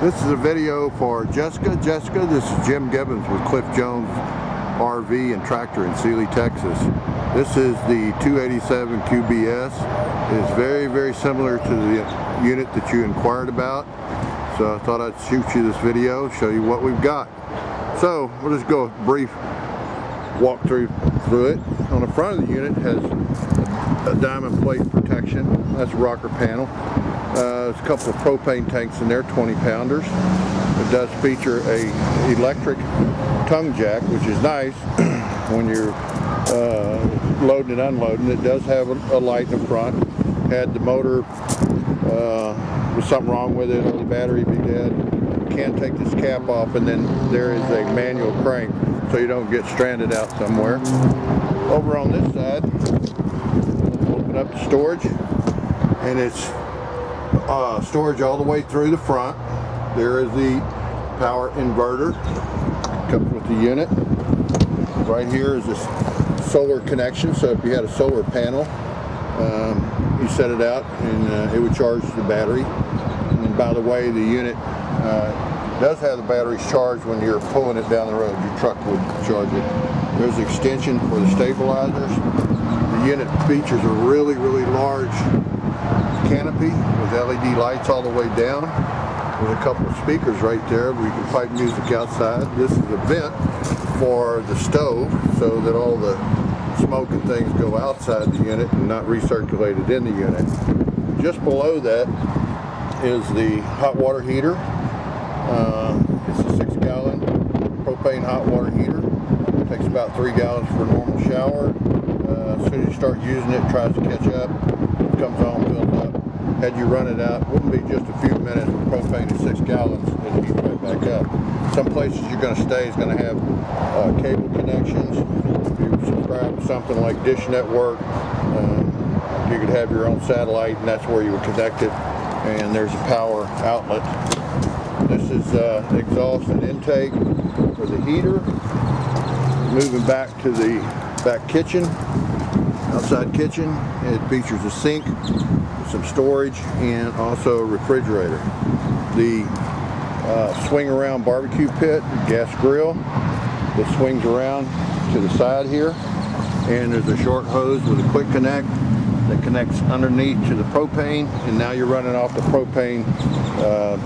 This is a video for Jessica. Jessica, this is Jim Gibbons with Cliff Jones RV and Tractor in Sealy, Texas. This is the 287 QBS. It is very, very similar to the unit that you inquired about. So I thought I'd shoot you this video, show you what we've got. So we'll just go a brief walk through it. On the front of the unit has a diamond plate protection. That's a rocker panel. There's a couple of propane tanks in there, 20-pounders. It does feature a electric tongue jack, which is nice when you're loading and unloading. It does have a light in the front. Had the motor was something wrong with it or the battery be dead, you can take this cap off, and then there is a manual crank so you don't get stranded out somewhere. Over on this side, open up the storage, and it's storage all the way through the front. There is the power inverter, comes with the unit. Right here is this solar connection, so if you had a solar panel, you set it out and it would charge the battery. And by the way, the unit does have the batteries charged when you're pulling it down the road. Your truck would charge it. There's an extension for the stabilizers. The unit features a really, really large canopy with LED lights all the way down. There's a couple of speakers right there where you can pipe music outside. This is a vent for the stove so that all the smoke and things go outside the unit and not recirculated in the unit. Just below that is the hot water heater. It's a 6-gallon propane hot water heater. It takes about 3 gallons for a normal shower. As soon as you start using it, it tries to catch up. It comes on, fills up. Had you run it out, it wouldn't be just a few minutes. Propane is 6 gallons, and heat right back up. Some places you're going to stay is going to have cable connections. If you subscribe to something like Dish Network, you could have your own satellite, and that's where you would connect it. And there's a power outlet. This is exhaust and intake for the heater. Moving back to the back kitchen, outside kitchen, it features a sink, some storage, and also a refrigerator. The swing around barbecue pit, gas grill that swings around to the side here, and there's a short hose with a quick connect that connects underneath to the propane, and now you're running off the propane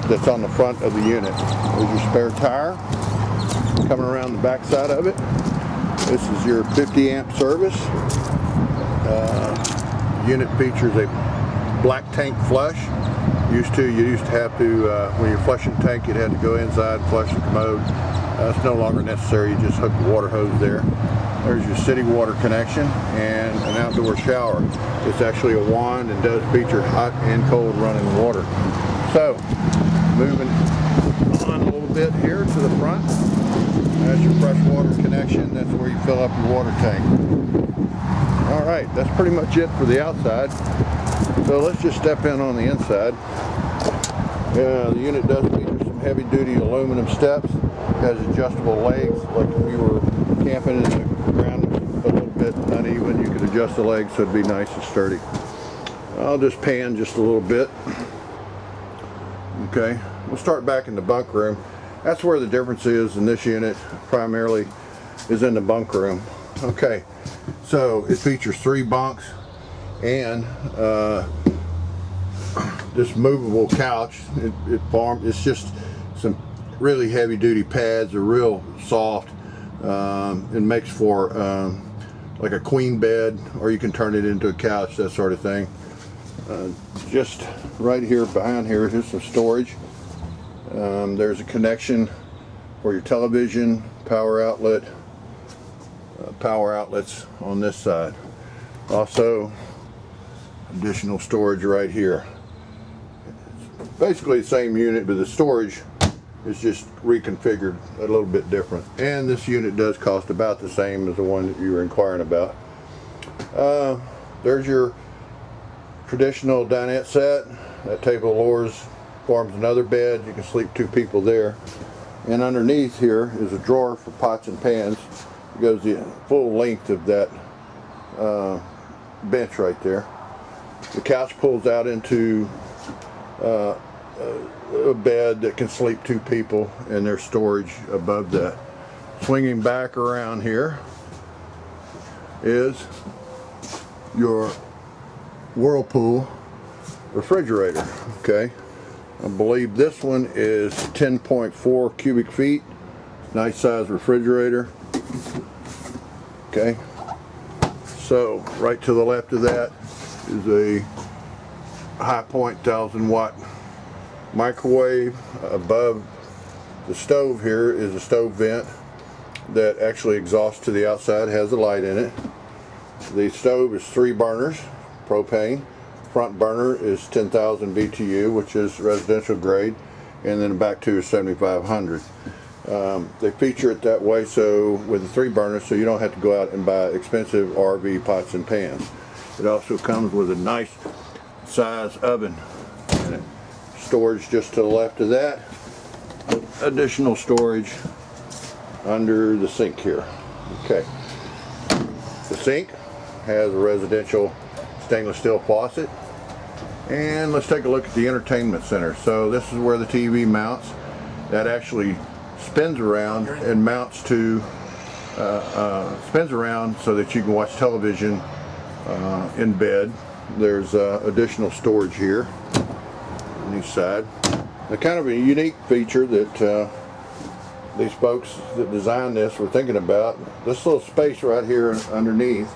that's on the front of the unit. There's your spare tire coming around the back side of it. This is your 50 amp service. Unit features a black tank flush. You used to have to, when you're flushing the tank, you'd have to go inside and flush the commode. It's no longer necessary. You just hook the water hose there. There's your city water connection and an outdoor shower. It's actually a wand and does feature hot and cold running water. So, moving on a little bit here to the front. That's your fresh water connection. That's where you fill up your water tank. Alright, that's pretty much it for the outside. So let's just step in on the inside. The unit does feature some heavy duty aluminum steps. It has adjustable legs, like if you were camping in the ground a little bit uneven, you could adjust the legs so it'd be nice and sturdy. I'll just pan just a little bit. Okay, we'll start back in the bunk room. That's where the difference is in this unit, primarily is in the bunk room. Okay, so it features 3 bunks and this movable couch. It's just some really heavy duty pads. They're real soft. It makes for like a queen bed, or you can turn it into a couch, that sort of thing. Just right here behind here, here's some storage. There's a connection for your television, power outlet, power outlets on this side. Also, additional storage right here. It's basically the same unit, but the storage is just reconfigured a little bit different. And this unit does cost about the same as the one that you were inquiring about. There's your traditional dinette set. That table of lowers forms another bed. You can sleep 2 people there. And underneath here is a drawer for pots and pans. It goes the full length of that bench right there. The couch pulls out into a bed that can sleep 2 people, and there's storage above that. Swinging back around here is your Whirlpool refrigerator. Okay, I believe this one is 10.4 cubic feet. Nice size refrigerator. Okay, so right to the left of that is a high point 1000-watt microwave. Above the stove here is a stove vent that actually exhausts to the outside, has a light in it. The stove is 3 burners, propane. Front burner is 10,000 BTU, which is residential grade, and then the back 2 is 7,500. They feature it that way so with the 3 burners, so you don't have to go out and buy expensive RV pots and pans. It also comes with a nice size oven in it. Storage just to the left of that. Additional storage under the sink here. Okay. The sink has a residential stainless steel faucet. And let's take a look at the entertainment center. So this is where the TV mounts. That actually spins around and mounts to spins around so that you can watch television in bed. There's additional storage here on each side. Now, kind of a unique feature that these folks that designed this were thinking about. This little space right here underneath,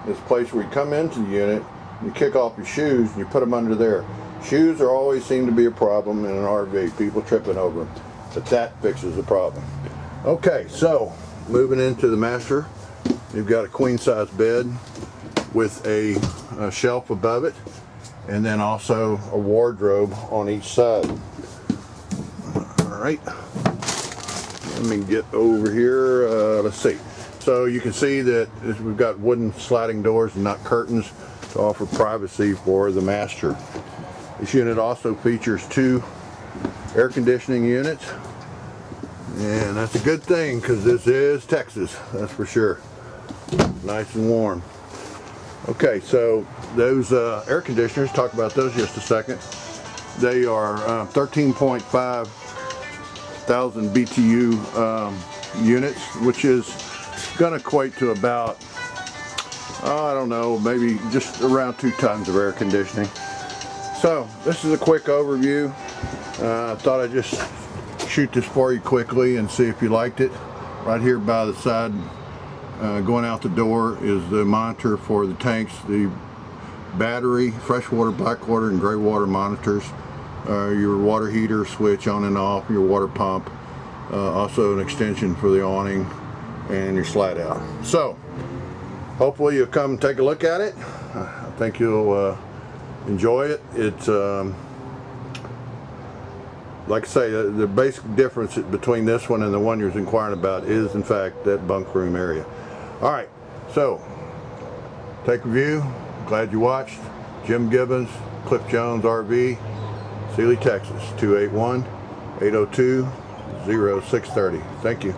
this place where you come into the unit, you kick off your shoes and you put them under there. Shoes are always seem to be a problem in an RV, people tripping over them, but that fixes the problem. Okay, so moving into the master, you've got a queen size bed with a shelf above it, and then also a wardrobe on each side. All right, let me get over here. Let's see. So you can see that we've got wooden sliding doors and not curtains to offer privacy for the master. This unit also features 2 air conditioning units, and that's a good thing because this is Texas, that's for sure. Nice and warm. Okay, so those air conditioners, talk about those just a second. They are 13.5 thousand BTU units, which is going to equate to about, I don't know, maybe just around 2 tons of air conditioning. So this is a quick overview. I thought I'd just shoot this for you quickly and see if you liked it. Right here by the side, going out the door, is the monitor for the tanks, the battery, freshwater, blackwater, and gray water monitors, your water heater switch on and off, your water pump, also an extension for the awning, and your slide out. So hopefully you'll come take a look at it. I think you'll enjoy it. It's like I say, the basic difference between this one and the one you're inquiring about is in fact that bunk room area. All right, so take a view. Glad you watched. Jim Gibbons, Cliff Jones RV, Sealy, Texas, 281-802-0630. Thank you.